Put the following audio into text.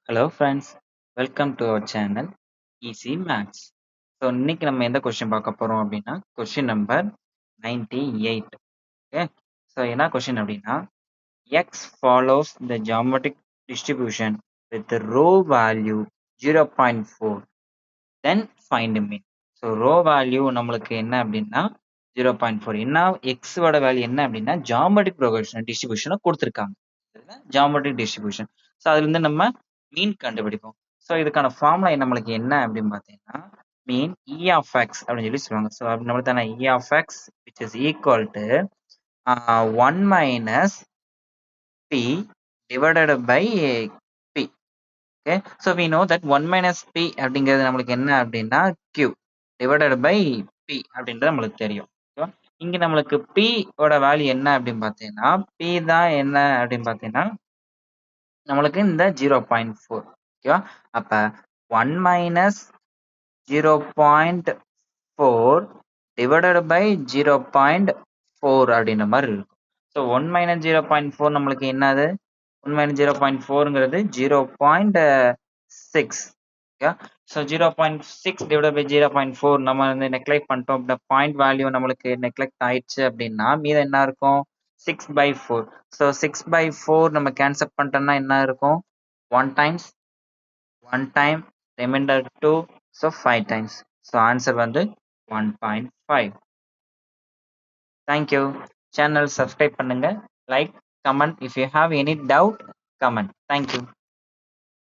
Hello friends, welcome to our channel easy maths. So இன்னைக்கு நம்ம எந்த கொஸ்டின் பார்க்க போகிறோம் அப்படின்னா கொஸ்டின் நம்பர் 98. ஓகே, ஸோ என்ன கொஸ்டின் அப்படின்னா X follows the geometric distribution with rho value 0.4 then find mean. So rho value நம்மளுக்கு என்ன அப்படின்னா 0.4. என்ன எக்ஸோட வேல்யூ என்ன அப்படின்னா ஜாமெட்ரிக் ப்ரோக்ரஷன் டிஸ்ட்ரிபியூஷனை கொடுத்துருக்காங்க. Geometric distribution. ஸோ அதுலேருந்து நம்ம மீன் கண்டுபிடிப்போம். ஸோ இதுக்கான ஃபார்முலா நம்மளுக்கு என்ன அப்படின்னு பார்த்தீங்கன்னா மீன் இ ஆஃப் எக்ஸ் அப்படின்னு சொல்லி சொல்லுவாங்க. ஸோ அப்படி நம்மளுக்கு தானே E of X which is equal to 1 minus P divided by P. Okay, so we know that 1 minus P அப்படிங்கிறது நம்மளுக்கு என்ன அப்படின்னா கியூ டிவைடட் பை பி அப்படின்றது நம்மளுக்கு தெரியும். ஓகேவா, இங்க நம்மளுக்கு பி ஓட வேல்யூ என்ன அப்படின்னு பார்த்தீங்கன்னா பி தான் என்ன அப்படின்னு பார்த்தீங்கன்னா நம்மளுக்கு இந்த 0.4. ஓகேவா, அப்ப 1 மைனஸ் 0.4 டிவைடட் பை 0.4 அப்படின்ற மாதிரி இருக்கும். ஸோ 1 மைனஸ் 0.4 நம்மளுக்கு என்னது 1 மைனஸ் 0.4ங்கிறது 0.6. ஓகே, ஸோ 0.6 டிவைட் பை 0.4 நம்ம வந்து நெக்லெக்ட் பண்ணிட்டோம். இந்த பாயிண்ட் வேல்யூ நம்மளுக்கு நெக்லெக்ட் ஆயிடுச்சு அப்படின்னா மீதம் என்ன இருக்கும் 6/4. ஸோ 6/4 நம்ம கேன்சல் பண்ணிட்டோம்னா என்ன இருக்கும் 1 times 1 time remainder 2, so 5 times. So answer வந்து 1.5. தேங்க்யூ. சேனல் சப்ஸ்கிரைப் பண்ணுங்க, like, comment. If you have any doubt comment. Thank you.